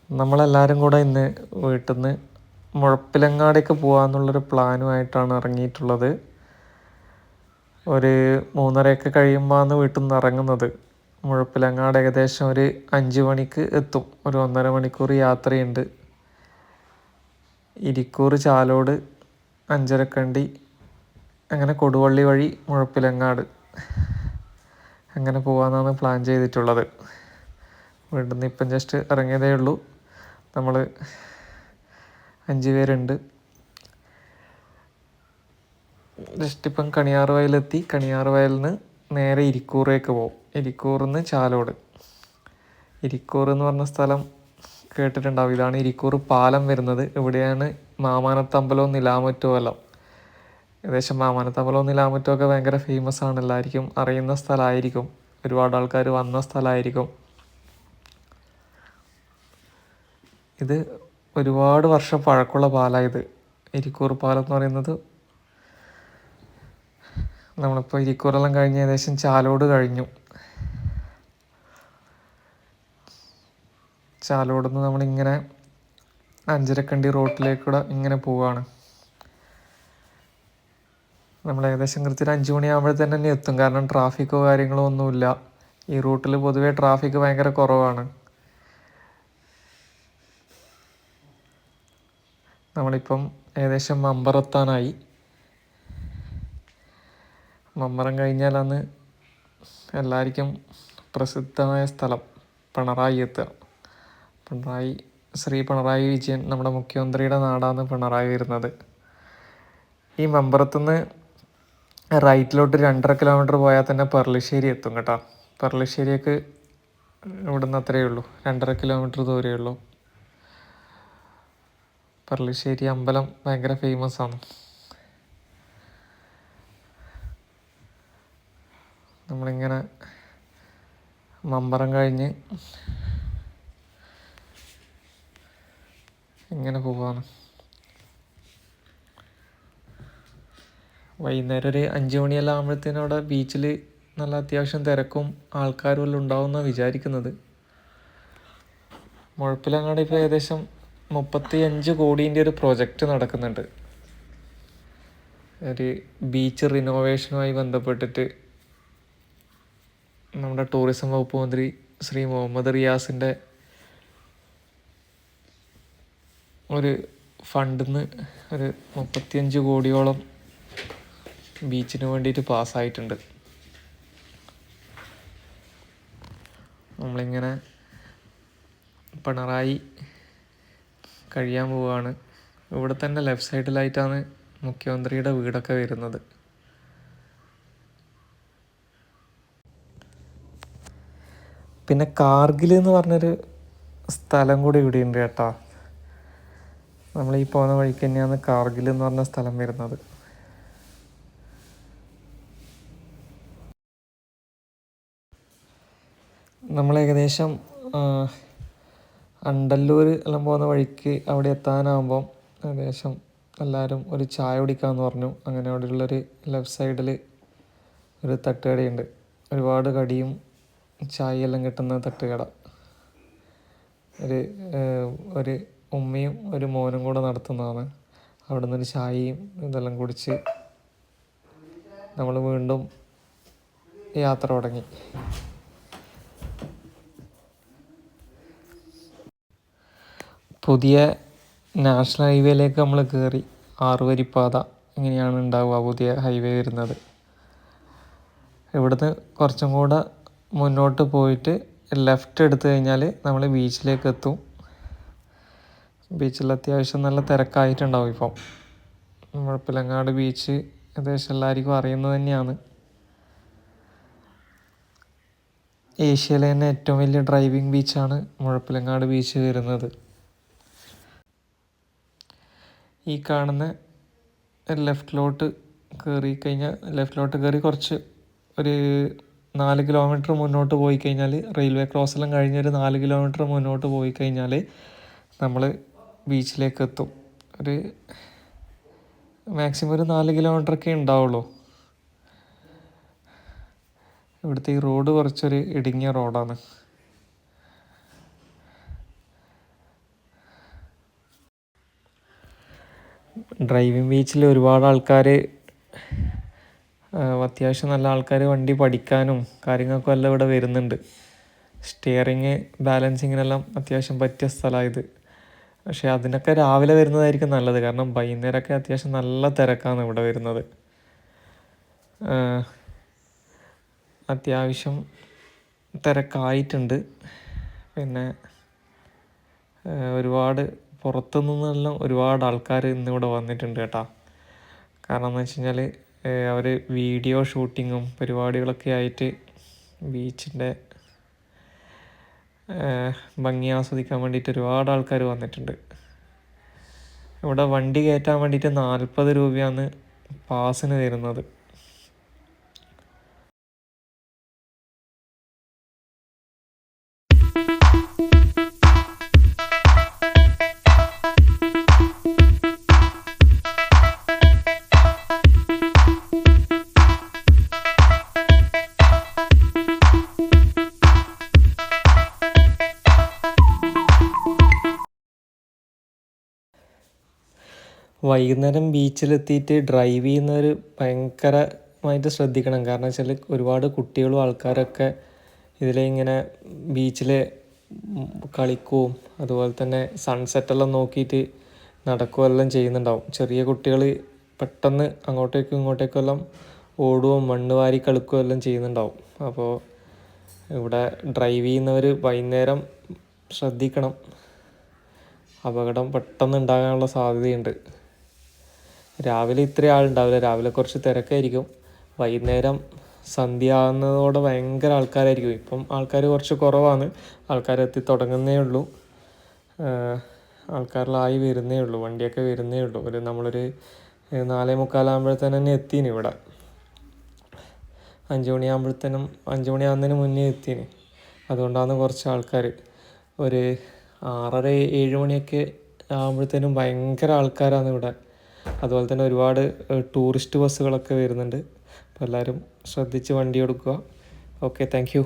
നമ്മളെല്ലാവരും കൂടെ ഇന്ന് വീട്ടിൽ നിന്ന് മുഴപ്പിലങ്ങാടേക്ക് പോകാമെന്നുള്ളൊരു പ്ലാനുമായിട്ടാണ് ഇറങ്ങിയിട്ടുള്ളത്. ഒരു 3:30 കഴിയുമ്പോഴാണ് വീട്ടിൽ നിന്ന് ഇറങ്ങുന്നത്. മുഴപ്പിലങ്ങാട് ഏകദേശം ഒരു 5 മണിക്ക് എത്തും. ഒരു 1.5 മണിക്കൂർ യാത്രയുണ്ട്. ഇരിക്കൂർ, ചാലോട്, അഞ്ചരക്കണ്ടി, അങ്ങനെ കൊടുവള്ളി വഴി മുഴപ്പിലങ്ങാട് അങ്ങനെ പോകാമെന്നാണ് പ്ലാൻ ചെയ്തിട്ടുള്ളത്. വീട്ടിൽ നിന്ന് ഇപ്പം ജസ്റ്റ് ഇറങ്ങിയതേ ഉള്ളൂ. നമ്മൾ 5 പേരുണ്ട്. ജസ്റ്റ് ഇപ്പം കണിയാർ വയലെത്തി. കണിയാർ വയലിൽ നിന്ന് നേരെ ഇരിക്കൂറേക്ക് പോകും. ഇരിക്കൂറിൽ നിന്ന് ചാലോട്. ഇരിക്കൂർ എന്ന് പറഞ്ഞ സ്ഥലം കേട്ടിട്ടുണ്ടാവും. ഇതാണ് ഇരിക്കൂർ പാലം വരുന്നത്. ഇവിടെയാണ് മാമാനത്തമ്പലവും നിലാമുറ്റവും എല്ലാം. ഏകദേശം മാമാനത്തമ്പലവും നിലാമുറ്റവും ഒക്കെ ഭയങ്കര ഫേമസ് ആണ്, എല്ലാവർക്കും അറിയുന്ന സ്ഥലമായിരിക്കും. ഒരുപാട് ആൾക്കാർ വന്ന സ്ഥലമായിരിക്കും. ഇത് ഒരുപാട് വർഷം പഴക്കമുള്ള പാലമാണ് ഇത്. ഇരിക്കൂർ പാലം എന്ന് പറയുന്നത്. നമ്മളിപ്പോൾ ഇരിക്കൂറെല്ലാം കഴിഞ്ഞ് ഏകദേശം ചാലോട് കഴിഞ്ഞു. ചാലോട് നിന്ന് നമ്മളിങ്ങനെ അഞ്ചരക്കണ്ടി റോട്ടിലേക്കൂടെ ഇങ്ങനെ പോവുകയാണ്. നമ്മൾ ഏകദേശം കൃത്യം 5 മണിയാകുമ്പോഴത്തേന് തന്നെ എത്തും. കാരണം ട്രാഫിക്കോ കാര്യങ്ങളോ ഒന്നുമില്ല. ഈ റൂട്ടിൽ പൊതുവേ ട്രാഫിക് ഭയങ്കര കുറവാണ്. നമ്മളിപ്പം ഏകദേശം മമ്പറത്താനായി. മമ്പറം കഴിഞ്ഞാലാണ് എല്ലാവർക്കും പ്രസിദ്ധമായ സ്ഥലം പിണറായി എത്തുക. ശ്രീ പിണറായി വിജയൻ, നമ്മുടെ മുഖ്യമന്ത്രിയുടെ നാടാണ് പിണറായി വരുന്നത്. ഈ മമ്പറത്തുനിന്ന് റൈറ്റിലോട്ട് 2.5 കിലോമീറ്റർ പോയാൽ തന്നെ പെർളശ്ശേരി എത്തും കേട്ടോ. പെർളശ്ശേരിയൊക്കെ ഇവിടുന്ന് അത്രയേ ഉള്ളൂ, 2.5 കിലോമീറ്റർ ദൂരമേ ഉള്ളൂ. പെർളശ്ശേരി അമ്പലം ഭയങ്കര ഫേമസ് ആണ്. നമ്മളിങ്ങനെ മമ്പറം കഴിഞ്ഞ് ഇങ്ങനെ പോവാണ്. വൈകുന്നേരം ഒരു 5 മണിയെല്ലാം ആകുമ്പോഴത്തേനും അവിടെ ബീച്ചിൽ നല്ല അത്യാവശ്യം തിരക്കും ആൾക്കാരും എല്ലാം ഉണ്ടാവുമെന്നാണ് വിചാരിക്കുന്നത്. മുഴപ്പിലങ്ങാട് ഇപ്പോൾ ഏകദേശം 35 കോടീൻ്റെ ഒരു പ്രൊജക്റ്റ് നടക്കുന്നുണ്ട്. ഒരു ബീച്ച് റിനോവേഷനുമായി ബന്ധപ്പെട്ടിട്ട് നമ്മുടെ ടൂറിസം വകുപ്പ് മന്ത്രി ശ്രീ മുഹമ്മദ് റിയാസിൻ്റെ ഒരു ഫണ്ടിൽ നിന്ന് ഒരു 35 കോടിയോളം ബീച്ചിന് വേണ്ടിയിട്ട് പാസ്സായിട്ടുണ്ട്. നമ്മളിങ്ങനെ പിണറായി കഴിയാൻ പോവുകയാണ്. ഇവിടെ തന്നെ ലെഫ്റ്റ് സൈഡിലായിട്ടാണ് മുഖ്യമന്ത്രിയുടെ വീടൊക്കെ വരുന്നത്. പിന്നെ കാർഗിൽ എന്ന് പറഞ്ഞൊരു സ്ഥലം കൂടി ഇവിടെ ഉണ്ട് കേട്ടോ. നമ്മൾ ഈ പോകുന്ന വഴിക്ക് തന്നെയാണ് കാർഗിൽ എന്ന് പറഞ്ഞ സ്ഥലം വരുന്നത്. നമ്മൾ ഏകദേശം അണ്ടല്ലൂർ എല്ലാം പോകുന്ന വഴിക്ക് അവിടെ എത്താനാകുമ്പം ഏകദേശം എല്ലാവരും ഒരു ചായ കുടിക്കാമെന്ന് പറഞ്ഞു. അങ്ങനെ അവിടെയുള്ളൊരു ലെഫ്റ്റ് സൈഡിൽ ഒരു തട്ടുകടയുണ്ട്. ഒരുപാട് കടിയും ചായയെല്ലാം കിട്ടുന്ന തട്ടുകട. ഒരു ഉമ്മയും ഒരു മോനും കൂടെ നടത്തുന്നതാണ്. അവിടെ നിന്നൊരു ചായയും ഇതെല്ലാം കുടിച്ച് നമ്മൾ വീണ്ടും യാത്ര തുടങ്ങി. പുതിയ നാഷണൽ ഹൈവേയിലേക്ക് നമ്മൾ കയറി. 6 വരിപ്പാത ഇങ്ങനെയാണ് ഉണ്ടാവുക പുതിയ ഹൈവേ വരുന്നത്. ഇവിടുന്ന് കുറച്ചും കൂടെ മുന്നോട്ട് പോയിട്ട് ലെഫ്റ്റ് എടുത്തു കഴിഞ്ഞാൽ നമ്മൾ ബീച്ചിലേക്ക് എത്തും. ബീച്ചിൽ അത്യാവശ്യം നല്ല തിരക്കായിട്ടുണ്ടാവും. ഇപ്പം മുഴപ്പിലങ്ങാട് ബീച്ച് ഏകദേശം എല്ലാവർക്കും അറിയുന്നത് തന്നെയാണ്. ഏഷ്യയിലെ തന്നെ ഏറ്റവും വലിയ ഡ്രൈവിംഗ് ബീച്ചാണ് മുഴപ്പിലങ്ങാട് ബീച്ച് വരുന്നത്. ഈ കാണുന്ന ലെഫ്റ്റിലോട്ട് കയറി കുറച്ച് ഒരു 4 കിലോമീറ്റർ മുന്നോട്ട് പോയി കഴിഞ്ഞാൽ, റെയിൽവേ ക്രോസെല്ലാം കഴിഞ്ഞൊരു 4 കിലോമീറ്റർ മുന്നോട്ട് പോയി കഴിഞ്ഞാൽ നമ്മൾ ബീച്ചിലേക്ക് എത്തും. ഒരു മാക്സിമം ഒരു 4 കിലോമീറ്ററൊക്കെ ഉണ്ടാവുള്ളൂ. ഇവിടുത്തെ ഈ റോഡ് കുറച്ചൊരു ഇടുങ്ങിയ റോഡാണ്. ഡ്രൈവിംഗ് ബീച്ചിൽ ഒരുപാട് ആൾക്കാർ, അത്യാവശ്യം നല്ല ആൾക്കാർ വണ്ടി പഠിക്കാനും കാര്യങ്ങൾക്കും എല്ലാം ഇവിടെ വരുന്നുണ്ട്. സ്റ്റിയറിങ് ബാലൻസിങ്ങിനെല്ലാം അത്യാവശ്യം പറ്റിയ സ്ഥലമാണ് ഇത്. പക്ഷേ അതിനൊക്കെ രാവിലെ വരുന്നതായിരിക്കും നല്ലത്, കാരണം വൈകുന്നേരമൊക്കെ അത്യാവശ്യം നല്ല തിരക്കാണ് ഇവിടെ വരുന്നത്. അത്യാവശ്യം തിരക്കായിട്ടുണ്ട്. പിന്നെ ഒരുപാട് പുറത്തു നിന്നെല്ലാം ഒരുപാട് ആൾക്കാർ ഇന്നിവിടെ വന്നിട്ടുണ്ട് കേട്ടോ. കാരണം എന്ന് വെച്ച് കഴിഞ്ഞാൽ അവർ വീഡിയോ ഷൂട്ടിങ്ങും പരിപാടികളൊക്കെ ആയിട്ട് ബീച്ചിൻ്റെ ഭംഗി ആസ്വദിക്കാൻ വേണ്ടിയിട്ട് ഒരുപാട് ആൾക്കാർ വന്നിട്ടുണ്ട്. ഇവിടെ വണ്ടി കയറ്റാൻ വേണ്ടിയിട്ട് 40 രൂപയാണ് പാസിന് തരുന്നത്. വൈകുന്നേരം ബീച്ചിലെത്തിയിട്ട് ഡ്രൈവ് ചെയ്യുന്നവർ ഭയങ്കരമായിട്ട് ശ്രദ്ധിക്കണം. കാരണം വെച്ചാൽ ഒരുപാട് കുട്ടികളും ആൾക്കാരൊക്കെ ഇതിലിങ്ങനെ ബീച്ചിൽ കളിക്കുകയും അതുപോലെ തന്നെ സൺസെറ്റെല്ലാം നോക്കിയിട്ട് നടക്കുകയെല്ലാം ചെയ്യുന്നുണ്ടാവും. ചെറിയ കുട്ടികൾ പെട്ടെന്ന് അങ്ങോട്ടേക്കും ഇങ്ങോട്ടേക്കും എല്ലാം ഓടുകയും മണ്ണ് വാരി കളിക്കുകയും എല്ലാം ചെയ്യുന്നുണ്ടാവും. അപ്പോൾ ഇവിടെ ഡ്രൈവ് ചെയ്യുന്നവർ വൈകുന്നേരം ശ്രദ്ധിക്കണം, അപകടം പെട്ടെന്ന് ഉണ്ടാകാനുള്ള സാധ്യതയുണ്ട്. രാവിലെ ഇത്രയും ആളുണ്ടാവില്ല, രാവിലെ കുറച്ച് തിരക്കായിരിക്കും. വൈകുന്നേരം സന്ധ്യ ആകുന്നതോടെ ഭയങ്കര ആൾക്കാരായിരിക്കും. ഇപ്പം ആൾക്കാർ കുറച്ച് കുറവാണ്, ആൾക്കാരെത്തി തുടങ്ങുന്നേ ഉള്ളൂ, ആൾക്കാരിലായി വരുന്നേ ഉള്ളൂ, വണ്ടിയൊക്കെ വരുന്നേ ഉള്ളൂ. നമ്മളൊരു 4:45 ആകുമ്പോഴത്തേനും എത്തീന് ഇവിടെ. 5 മണിയാകുമ്പോഴത്തേനും 5 മണിയാകുന്നതിന് മുന്നേ എത്തീന്. അതുകൊണ്ടാണ് കുറച്ച് ആൾക്കാർ. ഒരു 6:30-7 മണിയൊക്കെ ആകുമ്പോഴത്തേനും ഭയങ്കര ആൾക്കാരാണ് ഇവിടെ. അതുപോലെ തന്നെ ഒരുപാട് ടൂറിസ്റ്റ് ബസ്സുകളൊക്കെ വരുന്നുണ്ട്. അപ്പോൾ എല്ലാവരും ശ്രദ്ധിച്ച് വണ്ടി എടുക്കുക. Okay, thank you.